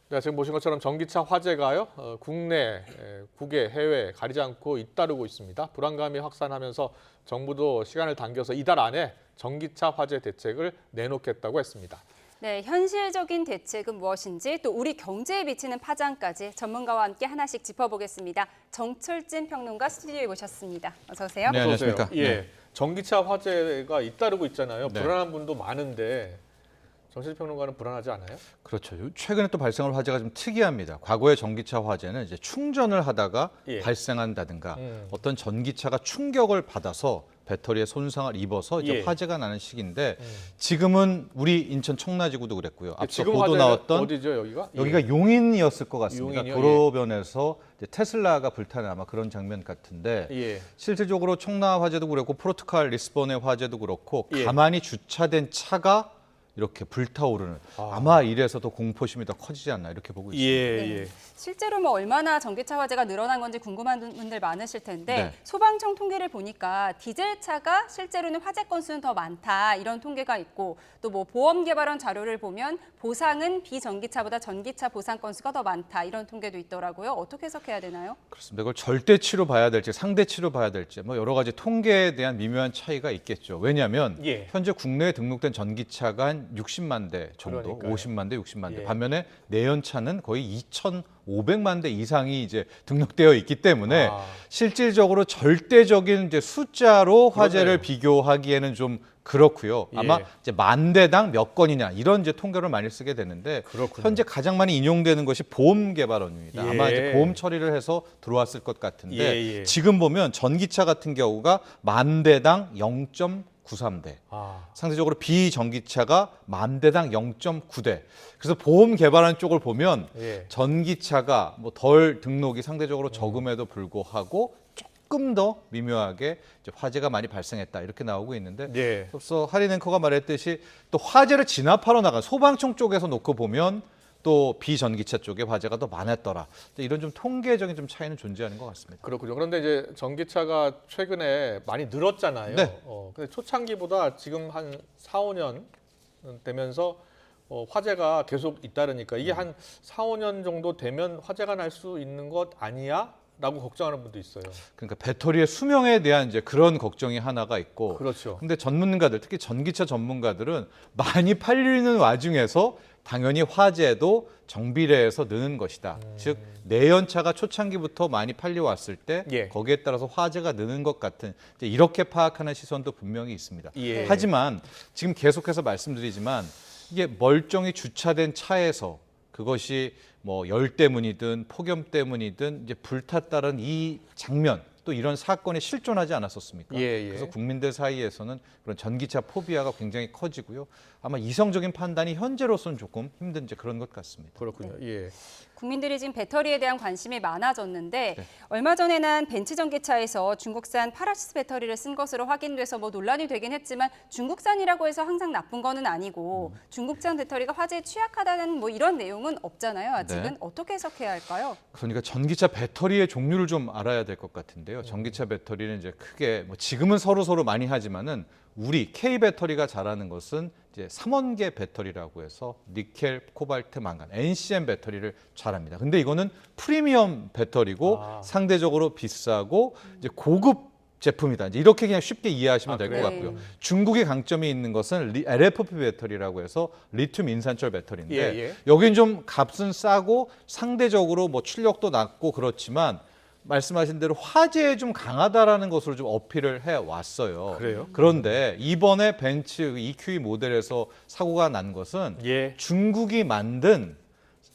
네, 지금 보신 것처럼 전기차 화재가요, 국내, 국외, 해외 가리지 않고 잇따르고 있습니다. 불안감이 확산하면서 정부도 시간을 당겨서 이달 안에 전기차 화재 대책을 내놓겠다고 했습니다. 네, 현실적인 대책은 무엇인지 또 우리 경제에 미치는 파장까지 전문가와 함께 하나씩 짚어보겠습니다. 정철진 평론가 스튜디오에 모셨습니다. 어서 오세요. 네, 안녕하십니까. 예, 네. 전기차 화재가 잇따르고 있잖아요. 네. 불안한 분도 많은데 정철진 평론가는 불안하지 않아요? 그렇죠. 최근에 또 발생한 화재가 좀 특이합니다. 과거의 전기차 화재는 이제 충전을 하다가 예. 발생한다든가 어떤 전기차가 충격을 받아서 배터리에 손상을 입어서 이제 예. 화재가 나는 시기인데 지금은 우리 인천 청라지구도 그랬고요. 앞서 지금 보도 화재는 나왔던 어디죠, 여기가? 여기가 용인이었을 것 같습니다. 용인이요? 도로변에서 이제 테슬라가 불타는 아마 그런 장면 같은데 예. 실질적으로 청라 화재도 그렇고 포르투갈 리스본의 화재도 그렇고 예. 가만히 주차된 차가 이렇게 불타오르는 아마 이래서 더 공포심이 더 커지지 않나 이렇게 보고 있습니다. 예, 네. 예. 실제로 뭐 얼마나 전기차 화재가 늘어난 건지 궁금한 분들 많으실 텐데 네. 소방청 통계를 보니까 디젤차가 실제로는 화재 건수는 더 많다 이런 통계가 있고 또 뭐 보험 개발원 자료를 보면 보상은 비전기차보다 전기차 보상 건수가 더 많다 이런 통계도 있더라고요. 어떻게 해석해야 되나요? 그렇습니다. 이걸 절대치로 봐야 될지 상대치로 봐야 될지 뭐 여러 가지 통계에 대한 미묘한 차이가 있겠죠. 왜냐하면 예. 현재 국내에 등록된 전기차가 한 60만 대 정도, 그러니까요. 50만 대, 60만 대. 예. 반면에 내연차는 거의 2,500만 대 이상이 이제 등록되어 있기 때문에 아. 실질적으로 절대적인 이제 숫자로 화재를 그러네요. 비교하기에는 좀 그렇고요. 아마 예. 이제 만 대당 몇 건이냐 이런 이제 통계를 많이 쓰게 되는데 그렇군요. 현재 가장 많이 인용되는 것이 보험 개발원입니다. 예. 아마 이제 보험 처리를 해서 들어왔을 것 같은데 예, 예. 지금 보면 전기차 같은 경우가 만 대당 0.93대. 아. 상대적으로 비전기차가 만 대당 0.9대. 그래서 보험 개발원 쪽을 보면 예. 전기차가 뭐 덜 등록이 상대적으로 적음에도 불구하고 조금 더 미묘하게 이제 화재가 많이 발생했다 이렇게 나오고 있는데 예. 앞서 하린 앵커가 말했듯이 또 화재를 진압하러 나간 소방청 쪽에서 놓고 보면 또 비전기차 쪽에 화재가 더 많았더라. 이런 좀 통계적인 좀 차이는 존재하는 것 같습니다. 그렇군요. 그런데 이제 전기차가 최근에 많이 늘었잖아요. 네. 근데 초창기보다 지금 한 4, 5년 되면서 화재가 계속 잇따르니까 이게 한 4, 5년 정도 되면 화재가 날 수 있는 것 아니야? 라고 걱정하는 분도 있어요. 그러니까 배터리의 수명에 대한 이제 그런 걱정이 하나가 있고 그렇죠. 근데 전문가들, 특히 전기차 전문가들은 많이 팔리는 와중에서 당연히 화재도 정비례해서 느는 것이다. 즉 내연차가 초창기부터 많이 팔려왔을 때 예. 거기에 따라서 화재가 느는 것 같은 이제 이렇게 파악하는 시선도 분명히 있습니다. 예. 하지만 지금 계속해서 말씀드리지만 이게 멀쩡히 주차된 차에서 그것이 뭐 열 때문이든 폭염 때문이든 이제 불탔다는 이 장면 또 이런 사건이 실존하지 않았었습니까? 예, 예. 그래서 국민들 사이에서는 그런 전기차 포비아가 굉장히 커지고요. 아마 이성적인 판단이 현재로서는 조금 힘든 이제 그런 것 같습니다. 그렇군요. 예. 국민들이 지금 배터리에 대한 관심이 많아졌는데 네. 얼마 전에 난 벤츠 전기차에서 중국산 파라시스 배터리를 쓴 것으로 확인돼서 뭐 논란이 되긴 했지만 중국산이라고 해서 항상 나쁜 거는 아니고 중국산 배터리가 화재에 취약하다는 뭐 이런 내용은 없잖아요. 아직은 네. 어떻게 해석해야 할까요? 그러니까 전기차 배터리의 종류를 좀 알아야 될 것 같은데요. 전기차 배터리는 이제 크게 뭐 지금은 서로 많이 하지만은 우리 K 배터리가 잘하는 것은 이제 3원계 배터리라고 해서 니켈, 코발트, 망간, NCM 배터리를 잘합니다. 근데 이거는 프리미엄 배터리고 상대적으로 비싸고 이제 고급 제품이다. 이제 이렇게 그냥 쉽게 이해하시면 될 것 그래요? 같고요. 중국의 강점이 있는 것은 LFP 배터리라고 해서 리튬 인산철 배터리인데 예, 예. 여긴 좀 값은 싸고 상대적으로 뭐 출력도 낮고 그렇지만 말씀하신 대로 화재에 좀 강하다라는 것으로 좀 어필을 해 왔어요. 그래요? 그런데 이번에 벤츠 EQE 모델에서 사고가 난 것은 예. 중국이 만든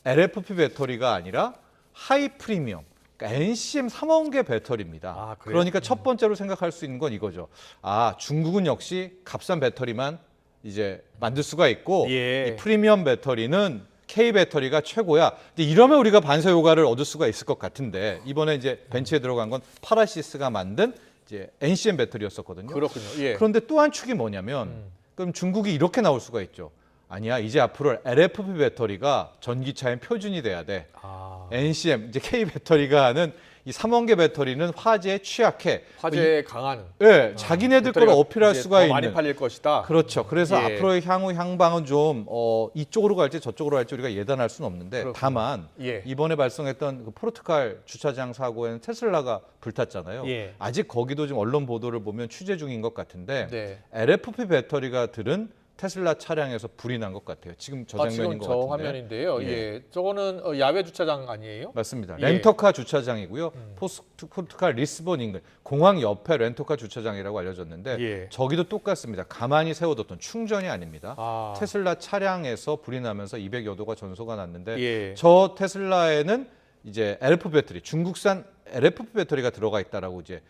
LFP 배터리가 아니라 하이 프리미엄, 그러니까 NCM 3원계 배터리입니다. 아, 그래요? 그러니까 첫 번째로 생각할 수 있는 건 이거죠. 아, 중국은 역시 값싼 배터리만 이제 만들 수가 있고 예. 이 프리미엄 배터리는 K 배터리가 최고야. 근데 이러면 우리가 반사 효과를 얻을 수가 있을 것 같은데 이번에 이제 벤츠에 들어간 건 파라시스가 만든 이제 NCM 배터리였었거든요. 그렇군요. 예. 그런데 또 한 축이 뭐냐면 그럼 중국이 이렇게 나올 수가 있죠. 아니야, 이제 앞으로 LFP 배터리가 전기차의 표준이 돼야 돼. 아. NCM 이제 K 배터리가 하는 이 3원계 배터리는 화재에 취약해. 화재에 강한. 예, 자기네들 걸 배터리가 어필할 이제 수가 더 있는. 많이 팔릴 것이다. 그렇죠. 그래서 예. 앞으로의 향후 향방은 좀 이쪽으로 갈지 저쪽으로 갈지 우리가 예단할 수는 없는데 그렇군요. 다만 예. 이번에 발생했던 그 포르투갈 주차장 사고에는 테슬라가 불탔잖아요. 예. 아직 거기도 좀 언론 보도를 보면 취재 중인 것 같은데 네. LFP 배터리가 들은 테슬라 차량에서 불이 난 것 같아요. 지금 저 장면인 지금 것 저 같은데. 화면인데요. 예. 예. 저거는 야외 주차장 아니에요? 맞습니다. 예. 렌터카 주차장이고요. 포르투갈 리스본 인근 공항 옆에 렌터카 주차장이라고 알려졌는데 예. 저기도 똑같습니다. 가만히 세워뒀던 충전이 아닙니다. 아. 테슬라 차량에서 불이 나면서 200여 도가 전소가 났는데 예. 저 테슬라에는 이제 LFP 배터리, 중국산 LFP 배터리가 들어가 있다라고 이제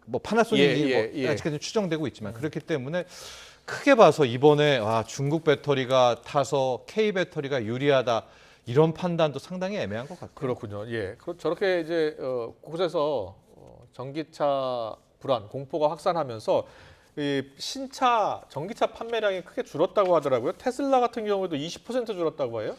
뭐 파나소닉이 예. 아직까지 추정되고 있지만 그렇기 때문에 크게 봐서 이번에 중국 배터리가 타서 K 배터리가 유리하다 이런 판단도 상당히 애매한 것 같아요. 그렇군요. 예. 저렇게 이제 곳에서 전기차 불안, 공포가 확산하면서 이 신차 전기차 판매량이 크게 줄었다고 하더라고요. 테슬라 같은 경우에도 20% 줄었다고 해요.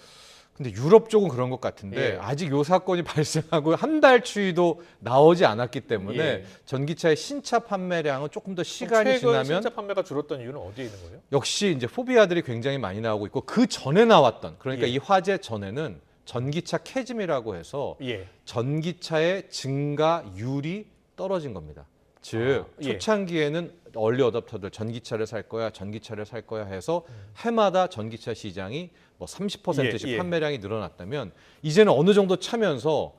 근데 유럽 쪽은 그런 것 같은데 예. 아직 요 사건이 발생하고 한 달 추이도 나오지 않았기 때문에 예. 전기차의 신차 판매량은 조금 더 시간이 최근 지나면 신차 판매가 줄었던 이유는 어디에 있는 거예요? 역시 이제 포비아들이 굉장히 많이 나오고 있고 그 전에 나왔던 그러니까 예. 이 화재 전에는 전기차 캐즘이라고 해서 예. 전기차의 증가율이 떨어진 겁니다. 즉 예. 초창기에는 얼리 어답터들 전기차를 살 거야 해서 해마다 전기차 시장이 뭐 30%씩 예. 판매량이 늘어났다면 이제는 어느 정도 차면서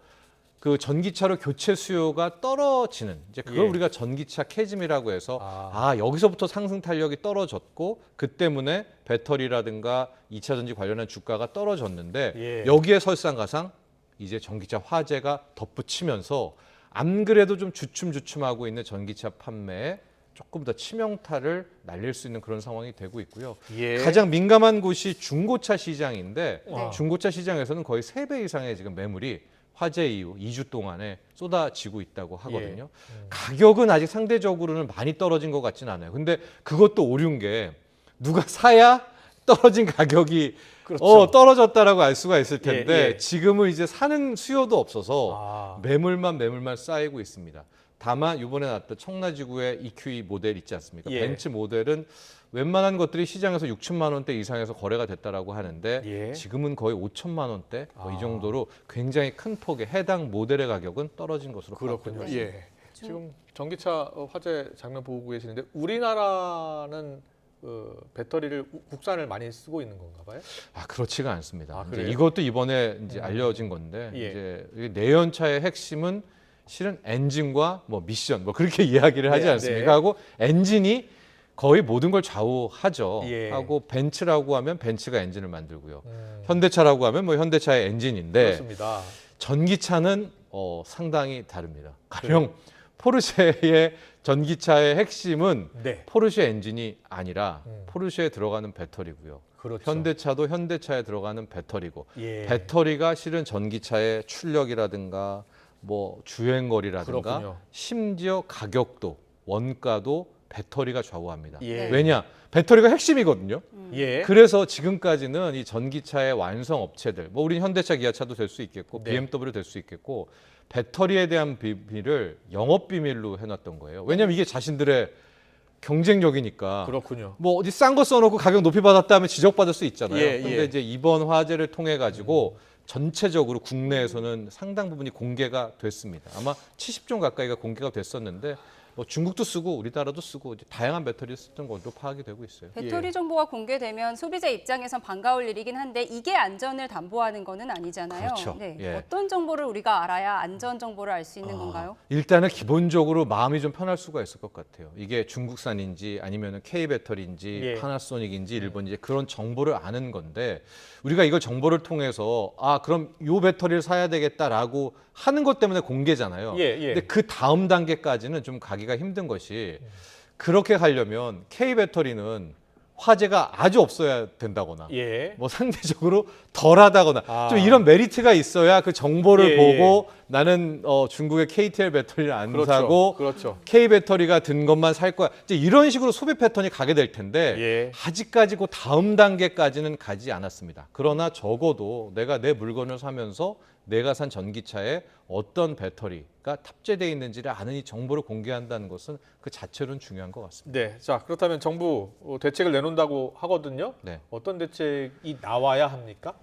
그 전기차로 교체 수요가 떨어지는 이제 그걸 예. 우리가 전기차 캐즘이라고 해서 아. 여기서부터 상승 탄력이 떨어졌고 그 때문에 배터리라든가 2차 전지 관련한 주가가 떨어졌는데 예. 여기에 설상가상 이제 전기차 화재가 덧붙이면서 안 그래도 좀 주춤주춤하고 있는 전기차 판매에 조금 더 치명타를 날릴 수 있는 그런 상황이 되고 있고요. 예. 가장 민감한 곳이 중고차 시장인데 네. 중고차 시장에서는 거의 3배 이상의 지금 매물이 화재 이후 2주 동안에 쏟아지고 있다고 하거든요. 가격은 아직 상대적으로는 많이 떨어진 것 같지는 않아요. 근데 그것도 오류인 게 누가 사야 떨어진 가격이 그렇죠. 떨어졌다라고 알 수가 있을 텐데 예, 예. 지금은 이제 사는 수요도 없어서 아. 매물만 쌓이고 있습니다. 다만 이번에 나왔던 청라지구의 EQE 모델 있지 않습니까? 예. 벤츠 모델은 웬만한 것들이 시장에서 6천만 원대 이상에서 거래가 됐다라고 하는데 예. 지금은 거의 5천만 원대 이 정도로 굉장히 큰 폭의 해당 모델의 가격은 떨어진 것으로 그렇군요. 파악되고 있습니다. 예. 지금 전기차 화재 장면 보고 계시는데 우리나라는 배터리를 국산을 많이 쓰고 있는 건가 봐요? 그렇지가 않습니다. 아, 이제 그래요? 이것도 이번에 이제 알려진 건데 예. 이제 이 내연차의 핵심은 실은 엔진과 뭐 미션 뭐 그렇게 이야기를 하지 네, 않습니까? 네. 하고 엔진이 거의 모든 걸 좌우하죠. 예. 하고 벤츠라고 하면 벤츠가 엔진을 만들고요. 현대차라고 하면 뭐 현대차의 엔진인데 그렇습니다. 전기차는 상당히 다릅니다. 가령 포르쉐의 전기차의 핵심은 네. 포르쉐 엔진이 아니라 포르쉐에 들어가는 배터리고요. 그렇죠. 현대차도 현대차에 들어가는 배터리고 예. 배터리가 실은 전기차의 출력이라든가 뭐 주행거리라든가 그렇군요. 심지어 가격도 원가도 배터리가 좌우합니다. 예. 왜냐? 배터리가 핵심이거든요. 예. 그래서 지금까지는 이 전기차의 완성 업체들, 뭐 우리 현대차, 기아차도 될 수 있겠고 네. BMW 될 수 있겠고 배터리에 대한 비밀을 영업 비밀로 해놨던 거예요. 왜냐하면 이게 자신들의 경쟁력이니까. 그렇군요. 뭐 어디 싼 거 써놓고 가격 높이 받았다 하면 지적받을 수 있잖아요. 예, 근데 예. 이제 이번 화재를 통해 가지고 전체적으로 국내에서는 상당 부분이 공개가 됐습니다. 아마 70종 가까이가 공개가 됐었는데 뭐 중국도 쓰고 우리나라도 쓰고 이제 다양한 배터리를 쓰던 걸로 파악이 되고 있어요. 배터리 예. 정보가 공개되면 소비자 입장에선 반가울 일이긴 한데 이게 안전을 담보하는 거는 아니잖아요. 그렇죠. 네. 예. 어떤 정보를 우리가 알아야 안전 정보를 알 수 있는 건가요? 일단은 기본적으로 마음이 좀 편할 수가 있을 것 같아요. 이게 중국산인지 아니면 K 배터리인지 예. 파나소닉인지 일본인지 그런 정보를 아는 건데 우리가 이걸 정보를 통해서 그럼 요 배터리를 사야 되겠다라고 하는 것 때문에 공개잖아요. 예, 예. 근데 그 다음 단계까지는 좀 가기가 힘든 것이 그렇게 가려면 K 배터리는 화재가 아주 없어야 된다거나 예. 뭐 상대적으로 덜하다거나 아. 좀 이런 메리트가 있어야 그 정보를 예, 보고 나는 중국의 KTL 배터리를 안 그렇죠. 사고 그렇죠. K 배터리가 든 것만 살 거야. 이제 이런 식으로 소비 패턴이 가게 될 텐데 예. 아직까지 그 다음 단계까지는 가지 않았습니다. 그러나 적어도 내가 내 물건을 사면서 내가 산 전기차에 어떤 배터리가 탑재되어 있는지를 아는 이 정보를 공개한다는 것은 그 자체로는 중요한 것 같습니다. 네, 자 그렇다면 정부 대책을 내놓는다고 하거든요. 네. 어떤 대책이 나와야 합니까?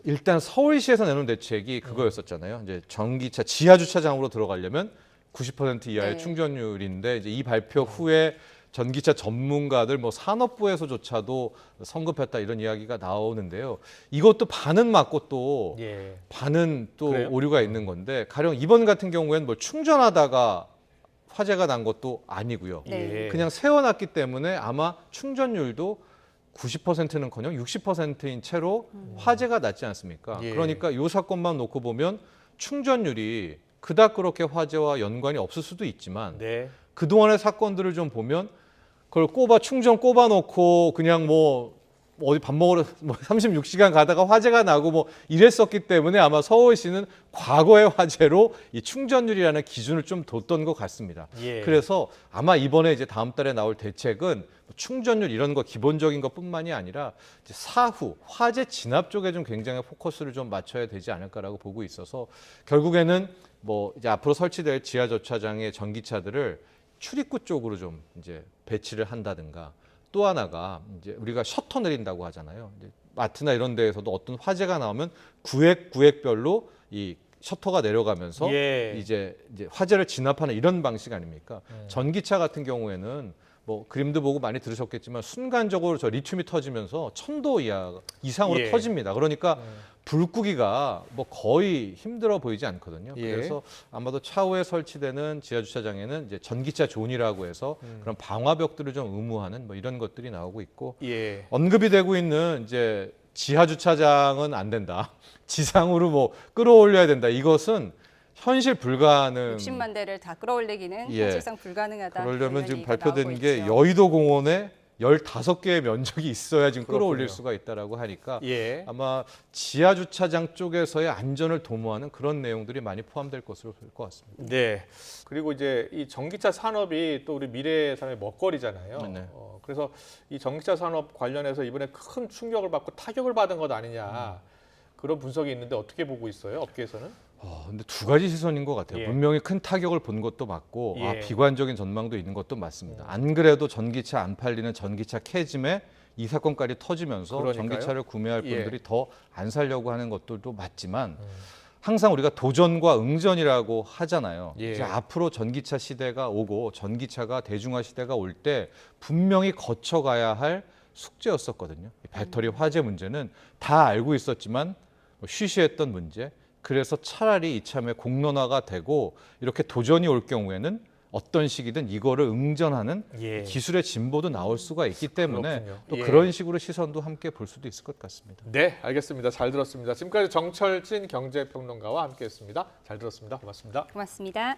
일단 서울시에서 내놓은 대책이 그거였었잖아요. 이제 전기차 지하 주차장으로 들어가려면 90% 이하의 네. 충전율인데 이제 이 발표 후에 전기차 전문가들 뭐 산업부에서조차도 성급했다 이런 이야기가 나오는데요. 이것도 반은 맞고 또 예. 반은 또 그래요? 오류가 있는 건데 가령 이번 같은 경우에는 뭐 충전하다가 화재가 난 것도 아니고요. 네. 예. 그냥 세워놨기 때문에 아마 충전율도 90%는커녕 60%인 채로 화재가 났지 않습니까? 예. 그러니까 이 사건만 놓고 보면 충전율이 그닥 그렇게 화재와 연관이 없을 수도 있지만 네. 그동안의 사건들을 좀 보면 그걸 충전 꼽아놓고 그냥 뭐 어디 밥 먹으러 뭐 36시간 가다가 화재가 나고 뭐 이랬었기 때문에 아마 서울시는 과거의 화재로 이 충전율이라는 기준을 좀 뒀던 것 같습니다. 예. 그래서 아마 이번에 이제 다음 달에 나올 대책은 충전율 이런 거 기본적인 것뿐만이 아니라 이제 사후 화재 진압 쪽에 좀 굉장히 포커스를 좀 맞춰야 되지 않을까라고 보고 있어서 결국에는 뭐 이제 앞으로 설치될 지하 주차장의 전기차들을 출입구 쪽으로 좀 이제 배치를 한다든가 또 하나가 이제 우리가 셔터 내린다고 하잖아요. 이제 마트나 이런 데에서도 어떤 화재가 나오면 구획별로 이 셔터가 내려가면서 예. 이제 화재를 진압하는 이런 방식 아닙니까? 전기차 같은 경우에는 뭐 그림도 보고 많이 들으셨겠지만 순간적으로 저 리튬이 터지면서 1000도 이상으로 예. 터집니다. 그러니까 불 끄기가 뭐 거의 힘들어 보이지 않거든요. 예. 그래서 아마도 차후에 설치되는 지하 주차장에는 이제 전기차 존이라고 해서 그런 방화벽들을 좀 의무화하는 뭐 이런 것들이 나오고 있고 예. 언급이 되고 있는 이제 지하 주차장은 안 된다. 지상으로 뭐 끌어올려야 된다. 이것은 현실 불가능. 60만 대를 다 끌어올리기는 예. 사실상 불가능하다. 그러려면 이런 지금 얘기가 발표된 나오고 게 있죠. 여의도 공원에 15개의 면적이 있어야 지금 끌어올릴 그렇군요. 수가 있다라고 하니까 예. 아마 지하 주차장 쪽에서의 안전을 도모하는 그런 내용들이 많이 포함될 것으로 볼 것 같습니다. 네. 그리고 이제 이 전기차 산업이 또 우리 미래 산업의 먹거리잖아요. 네. 그래서 이 전기차 산업 관련해서 이번에 큰 충격을 받고 타격을 받은 것 아니냐 그런 분석이 있는데 어떻게 보고 있어요? 업계에서는? 근데 두 가지 시선인 것 같아요. 예. 분명히 큰 타격을 본 것도 맞고 예. 비관적인 전망도 있는 것도 맞습니다. 안 그래도 전기차 안 팔리는 전기차 캐즘에 이 사건까지 터지면서 그러니까요. 전기차를 구매할 예. 분들이 더 안 살려고 하는 것들도 맞지만 항상 우리가 도전과 응전이라고 하잖아요. 예. 이제 앞으로 전기차 시대가 오고 전기차가 대중화 시대가 올 때 분명히 거쳐가야 할 숙제였었거든요. 이 배터리 화재 문제는 다 알고 있었지만 쉬쉬했던 문제. 그래서 차라리 이참에 공론화가 되고 이렇게 도전이 올 경우에는 어떤 시기든 이거를 응전하는 예. 기술의 진보도 나올 수가 있기 때문에 그렇군요. 또 예. 그런 식으로 시선도 함께 볼 수도 있을 것 같습니다. 네, 알겠습니다. 잘 들었습니다. 지금까지 정철진 경제평론가와 함께했습니다. 잘 들었습니다. 고맙습니다. 고맙습니다.